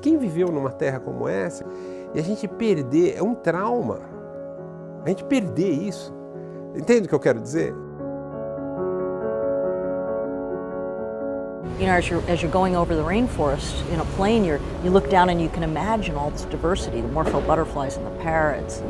Quem viveu numa terra como essa, e a gente perder, é um trauma. A gente perder isso. Entende o que eu quero dizer? You know, as you're going over the rainforest in a plane, you look down and you can imagine all this diversity, the morpho butterflies and the parrots.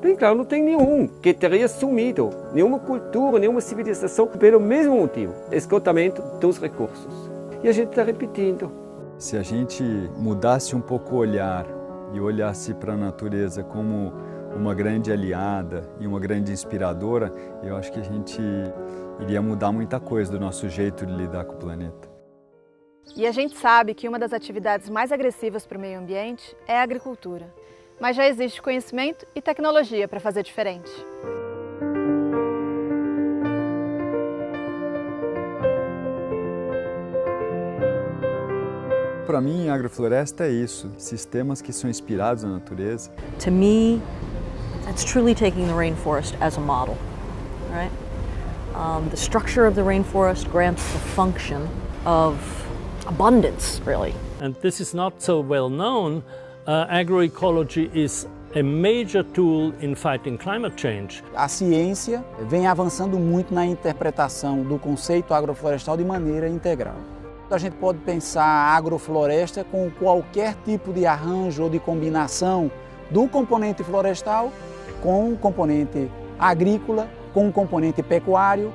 Bem claro, não tem nenhum que teria sumido, nenhuma cultura, nenhuma civilização, pelo mesmo motivo, esgotamento dos recursos. E a gente está repetindo. Se a gente mudasse um pouco o olhar e olhasse para a natureza como uma grande aliada e uma grande inspiradora, eu acho que a gente iria mudar muita coisa do nosso jeito de lidar com o planeta. E a gente sabe que uma das atividades mais agressivas para o meio ambiente é a agricultura. Mas já existe conhecimento e tecnologia para fazer diferente. Para mim, a agrofloresta é isso, sistemas que são inspirados na natureza. To me, that's truly taking the rainforest as a model, right? The structure of the rainforest grants the function of abundance, really. And this is not so well known. Agroecology is a major tool in fighting climate change. A ciência vem avançando muito na interpretação do conceito agroflorestal de maneira integral. A gente pode pensar a agrofloresta com qualquer tipo de arranjo ou de combinação do componente florestal com o componente agrícola, com o componente pecuário.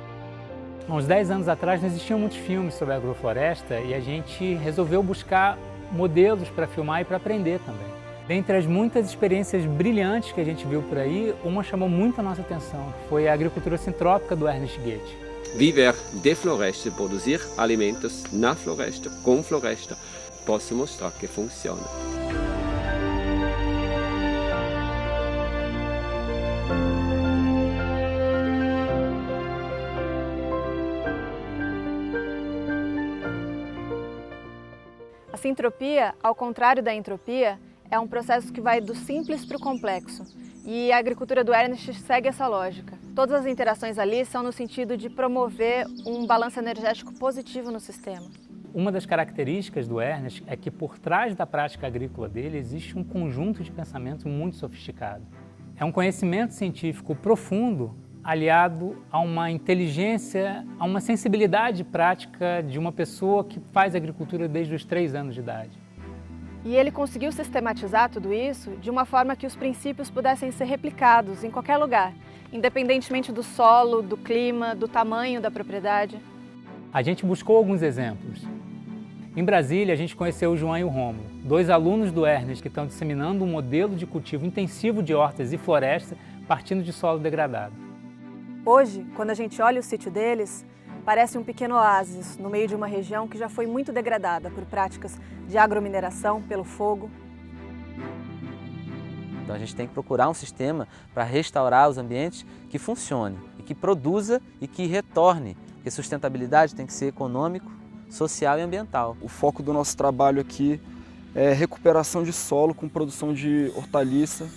Há uns 10 anos atrás não existiam muitos filmes sobre a agrofloresta e a gente resolveu buscar modelos para filmar e para aprender também. Dentre as muitas experiências brilhantes que a gente viu por aí, uma chamou muito a nossa atenção, foi a agricultura sintrópica do Ernest Goethe. Viver de floresta, produzir alimentos na floresta, com floresta, posso mostrar que funciona. A sintropia, ao contrário da entropia, é um processo que vai do simples para o complexo. E a agricultura do Ernest segue essa lógica. Todas as interações ali são no sentido de promover um balanço energético positivo no sistema. Uma das características do Ernest é que por trás da prática agrícola dele existe um conjunto de pensamento muito sofisticado. É um conhecimento científico profundo aliado a uma inteligência, a uma sensibilidade prática de uma pessoa que faz agricultura desde os 3 anos de idade. E ele conseguiu sistematizar tudo isso de uma forma que os princípios pudessem ser replicados em qualquer lugar, independentemente do solo, do clima, do tamanho da propriedade. A gente buscou alguns exemplos. Em Brasília, a gente conheceu o João e o Rômulo, 2 alunos do Ernest que estão disseminando um modelo de cultivo intensivo de hortas e floresta partindo de solo degradado. Hoje, quando a gente olha o sítio deles, parece um pequeno oásis no meio de uma região que já foi muito degradada por práticas de agromineração, pelo fogo. Então a gente tem que procurar um sistema para restaurar os ambientes que funcione e que produza e que retorne, porque sustentabilidade tem que ser econômico, social e ambiental. O foco do nosso trabalho aqui é recuperação de solo com produção de hortaliça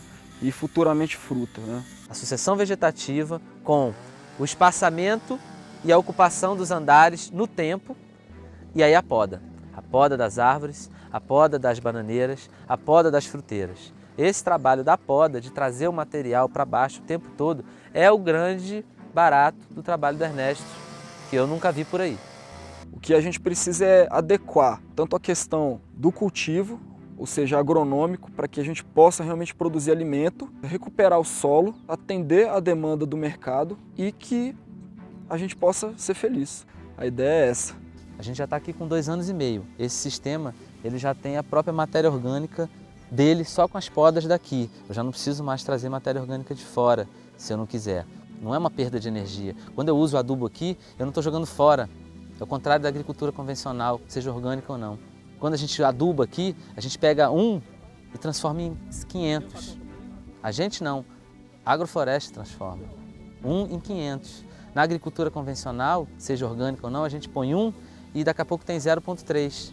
e futuramente fruta, né? A sucessão vegetativa com o espaçamento e a ocupação dos andares no tempo e aí a poda das árvores, a poda das bananeiras, a poda das fruteiras. Esse trabalho da poda, de trazer o material para baixo o tempo todo, é o grande barato do trabalho do Ernesto, que eu nunca vi por aí. O que a gente precisa é adequar tanto a questão do cultivo, ou seja, agronômico, para que a gente possa realmente produzir alimento, recuperar o solo, atender a demanda do mercado e que a gente possa ser feliz. A ideia é essa. A gente já está aqui com 2 anos e meio. Esse sistema ele já tem a própria matéria orgânica dele só com as podas daqui. Eu já não preciso mais trazer matéria orgânica de fora, se eu não quiser. Não é uma perda de energia. Quando eu uso o adubo aqui, eu não estou jogando fora. É o contrário da agricultura convencional, seja orgânica ou não. Quando a gente aduba aqui, a gente pega 1 e transforma em 500. A gente não, a agrofloresta transforma. 1 em 500. Na agricultura convencional, seja orgânica ou não, a gente põe 1 e daqui a pouco tem 0,3.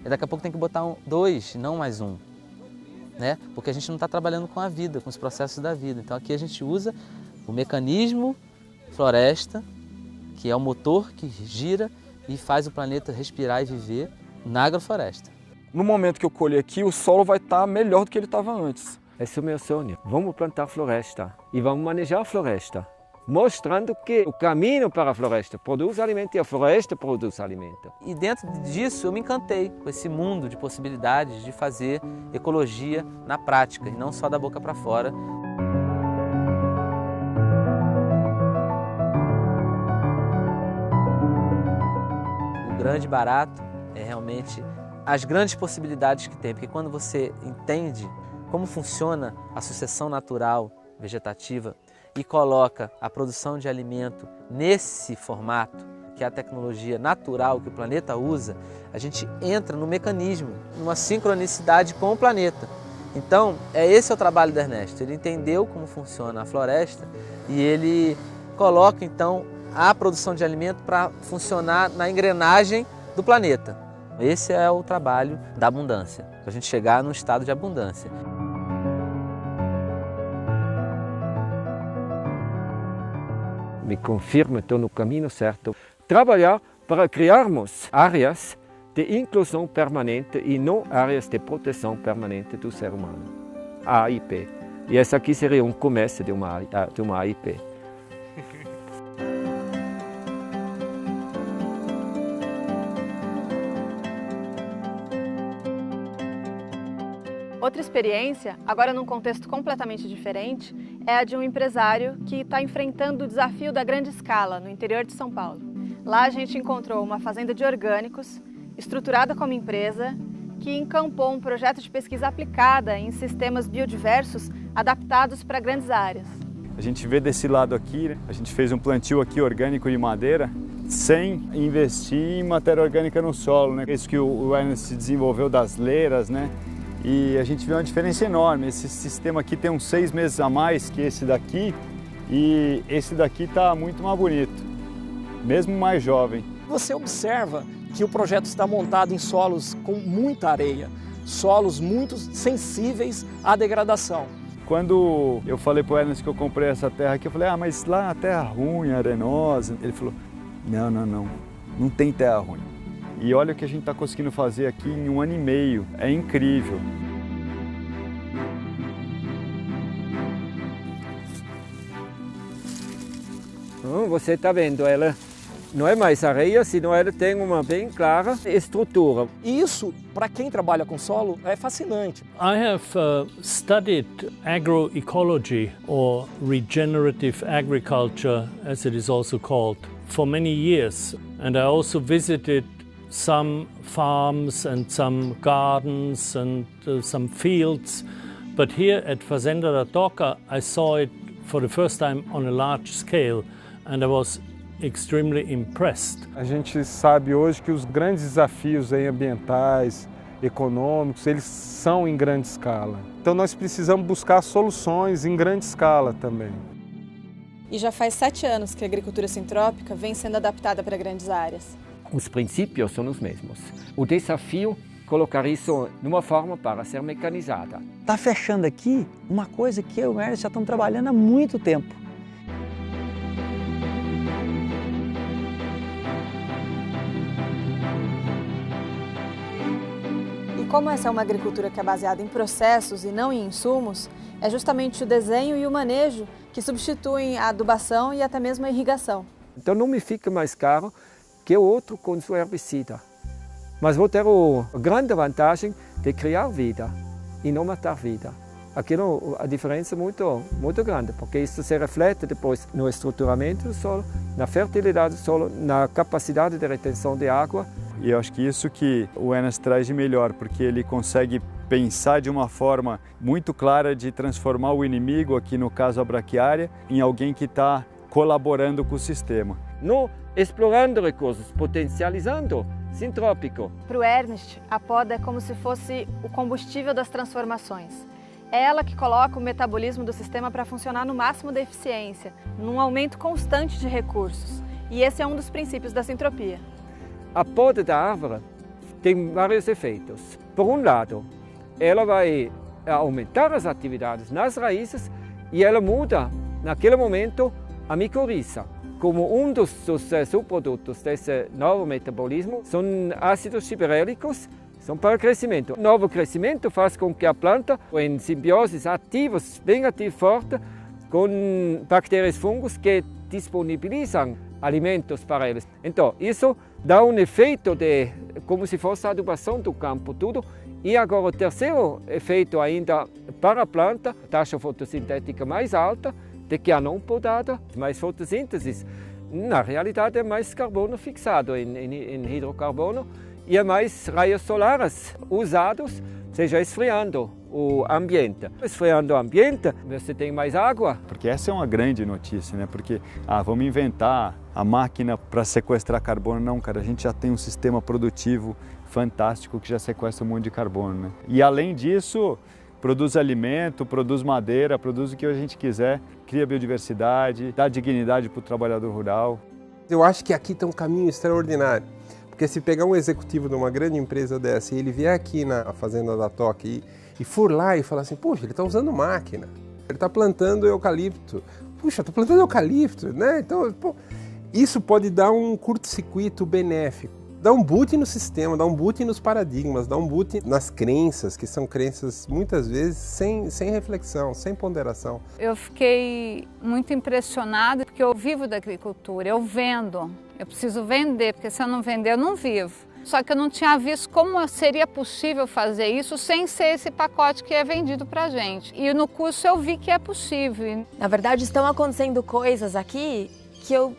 E daqui a pouco tem que botar 2, não mais 1. Né? Porque a gente não está trabalhando com a vida, com os processos da vida. Então aqui a gente usa o mecanismo floresta, que é o motor que gira, e faz o planeta respirar e viver na agrofloresta. No momento que eu colher aqui, o solo vai estar melhor do que ele estava antes. Esse é o meu sonho. Vamos plantar floresta e vamos manejar a floresta, mostrando que o caminho para a floresta produz alimento e a floresta produz alimento. E dentro disso eu me encantei com esse mundo de possibilidades de fazer ecologia na prática e não só da boca para fora. O grande barato é realmente as grandes possibilidades que tem, porque quando você entende como funciona a sucessão natural vegetativa e coloca a produção de alimento nesse formato, que é a tecnologia natural que o planeta usa, a gente entra no mecanismo, numa sincronicidade com o planeta. Então, esse é o trabalho do Ernesto. Ele entendeu como funciona a floresta e ele coloca, então, a produção de alimento para funcionar na engrenagem do planeta. Esse é o trabalho da abundância, para a gente chegar num estado de abundância. Me confirma, estou no caminho certo. Trabalhar para criarmos áreas de inclusão permanente e não áreas de proteção permanente do ser humano. A AIP. E essa aqui seria um começo de uma AIP. Outra experiência, agora num contexto completamente diferente, é a de um empresário que está enfrentando o desafio da grande escala no interior de São Paulo. Lá a gente encontrou uma fazenda de orgânicos, estruturada como empresa, que encampou um projeto de pesquisa aplicada em sistemas biodiversos adaptados para grandes áreas. A gente vê desse lado aqui, né? A gente fez um plantio aqui orgânico de madeira, sem investir em matéria orgânica no solo, né? Isso que o Ernest desenvolveu das leiras, né? E a gente vê uma diferença enorme. Esse sistema aqui tem uns 6 meses a mais que esse daqui e esse daqui está muito mais bonito, mesmo mais jovem. Você observa que o projeto está montado em solos com muita areia, solos muito sensíveis à degradação. Quando eu falei para o Ernest que eu comprei essa terra aqui, eu falei, mas lá a terra ruim, arenosa. Ele falou, não tem terra ruim. E olha o que a gente está conseguindo fazer aqui em 1 ano e meio, é incrível. Você está vendo, ela não é mais areia, senão ela tem uma bem clara estrutura. Isso, para quem trabalha com solo, é fascinante. I have studied agroecology, or regenerative agriculture, as it is also called, for many years. And I also visited some farms and some gardens and some fields. But here at Fazenda da Toca, I saw it for the first time on a large scale, and I was extremely impressed. A gente sabe hoje que os grandes desafios aí ambientais, econômicos, eles são em grande escala. Então nós precisamos buscar soluções em grande escala também. E já faz 7 anos que a agricultura sintrópica vem sendo adaptada para grandes áreas. Os princípios são os mesmos. O desafio é colocar isso numa forma para ser mecanizada. Está fechando aqui uma coisa que eu e o Ernest já estamos trabalhando há muito tempo. E como essa é uma agricultura que é baseada em processos e não em insumos, é justamente o desenho e o manejo que substituem a adubação e até mesmo a irrigação. Então não me fica mais caro que o outro com seu herbicida. Mas vou ter a grande vantagem de criar vida e não matar vida. Aqui a diferença é muito grande, porque isso se reflete depois no estruturamento do solo, na fertilidade do solo, na capacidade de retenção de água. E eu acho que isso que o Ernest traz de melhor, porque ele consegue pensar de uma forma muito clara de transformar o inimigo, aqui no caso a braquiária, em alguém que está colaborando com o sistema. Não explorando recursos, potencializando, sintrópico. Para o Ernest, a poda é como se fosse o combustível das transformações. É ela que coloca o metabolismo do sistema para funcionar no máximo da eficiência, num aumento constante de recursos. E esse é um dos princípios da sintropia. A poda da árvore tem vários efeitos. Por um lado, ela vai aumentar as atividades nas raízes e ela muda, naquele momento, a micorriza. como dos subprodutos desse novo metabolismo são ácidos gibberéllicos, são para o crescimento. O novo crescimento faz com que a planta, em simbioses ativas, bem ativa e forte, com bactérias e fungos que disponibilizam alimentos para eles. Então, isso dá um efeito de como se fosse a adubação do campo, tudo. E agora o terceiro efeito ainda para a planta, taxa fotossintética mais alta do que a não podada, mais fotossíntese. Na realidade é mais carbono fixado em hidrocarbono e é mais raios solares usados, seja esfriando o ambiente. Esfriando o ambiente, você tem mais água. Porque essa é uma grande notícia, né? Porque, vamos inventar a máquina para sequestrar carbono. Não, cara, a gente já tem um sistema produtivo fantástico que já sequestra um monte de carbono, né? E além disso, produz alimento, produz madeira, produz o que a gente quiser, cria biodiversidade, dá dignidade para o trabalhador rural. Eu acho que aqui tem um caminho extraordinário. Porque se pegar um executivo de uma grande empresa dessa e ele vier aqui na fazenda da Toca e for lá e falar assim, puxa, ele está usando máquina, ele está plantando eucalipto, puxa, estou plantando eucalipto, né? Então, pô, isso pode dar um curto-circuito benéfico, dar um boot no sistema, dar um boot nos paradigmas, dar um boot nas crenças, que são crenças muitas vezes sem reflexão, sem ponderação. Eu fiquei muito impressionada porque eu vivo da agricultura, eu vendo, eu preciso vender, porque se eu não vender eu não vivo. Só que eu não tinha visto como seria possível fazer isso sem ser esse pacote que é vendido pra gente. E no curso eu vi que é possível. Na verdade, estão acontecendo coisas aqui que eu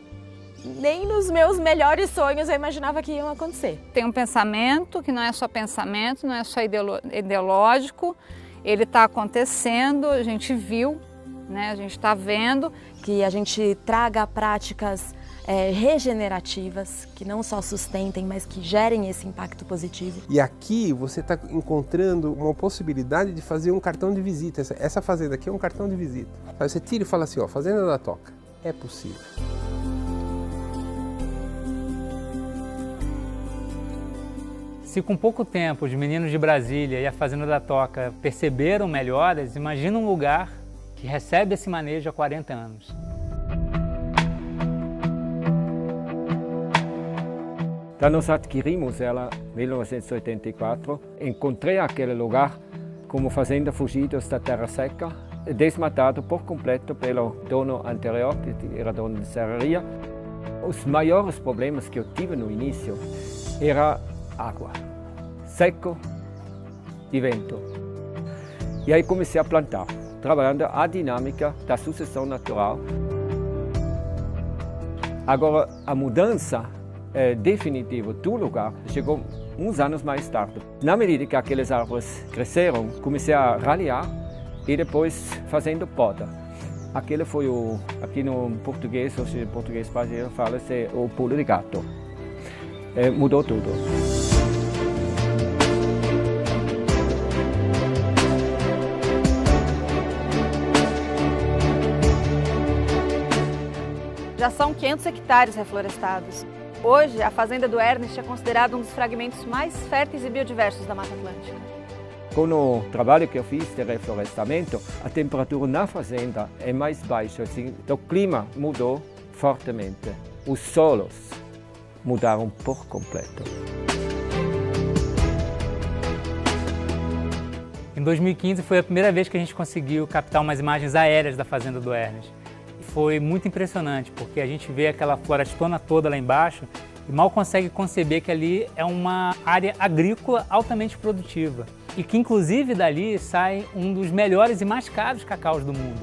nem nos meus melhores sonhos eu imaginava que iam acontecer. Tem um pensamento que não é só pensamento, não é só ideológico, ele está acontecendo, a gente viu, né? A gente está vendo. Que a gente traga práticas regenerativas, que não só sustentem, mas que gerem esse impacto positivo. E aqui você está encontrando uma possibilidade de fazer um cartão de visita. Essa fazenda aqui é um cartão de visita. Aí você tira e fala assim, ó, Fazenda da Toca, é possível. Se com pouco tempo os meninos de Brasília e a Fazenda da Toca perceberam melhoras, imagina um lugar que recebe esse manejo há 40 anos. Quando nós adquirimos ela em 1984, encontrei aquele lugar como fazenda fugidos da terra seca, desmatado por completo pelo dono anterior, que era dono de serraria. Os maiores problemas que eu tive no início era água, seco e vento. E aí comecei a plantar, trabalhando a dinâmica da sucessão natural. Agora, a mudança definitiva do lugar chegou uns anos mais tarde. Na medida que aquelas árvores cresceram, comecei a ralhar e depois fazendo poda. Aquele foi aqui no português, hoje em português brasileiro, fala-se o pulo de gato. Mudou tudo. Já são 500 hectares reflorestados. Hoje, a fazenda do Ernest é considerada um dos fragmentos mais férteis e biodiversos da Mata Atlântica. Com o trabalho que eu fiz de reflorestamento, a temperatura na fazenda é mais baixa, assim, o clima mudou fortemente. Os solos mudaram por completo. Em 2015 foi a primeira vez que a gente conseguiu captar umas imagens aéreas da fazenda do Ernest. Foi muito impressionante, porque a gente vê aquela florestona toda lá embaixo e mal consegue conceber que ali é uma área agrícola altamente produtiva e que inclusive dali sai um dos melhores e mais caros cacaus do mundo.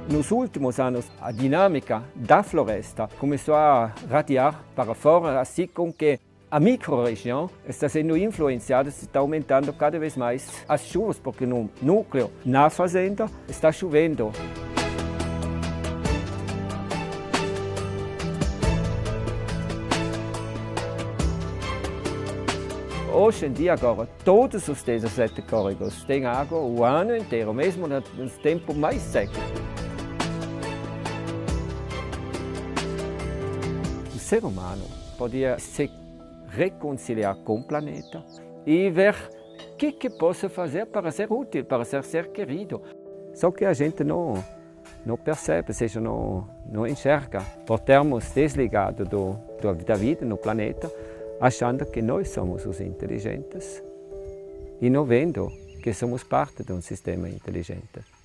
Nos últimos anos, a dinâmica da floresta começou a radiar para fora, assim com que a microrregião está sendo influenciada, está aumentando cada vez mais as chuvas, porque no núcleo, na fazenda, está chovendo. Hoje em dia, agora, todos os 17 córregos têm água o ano inteiro, mesmo nos tempos mais secos. O ser humano podia se reconciliar com o planeta e ver o que posso fazer para ser útil, para ser querido. Só que a gente não não percebe, ou seja, não enxerga, por termos desligado da vida no planeta, achando que nós somos os inteligentes e não vendo que somos parte de um sistema inteligente.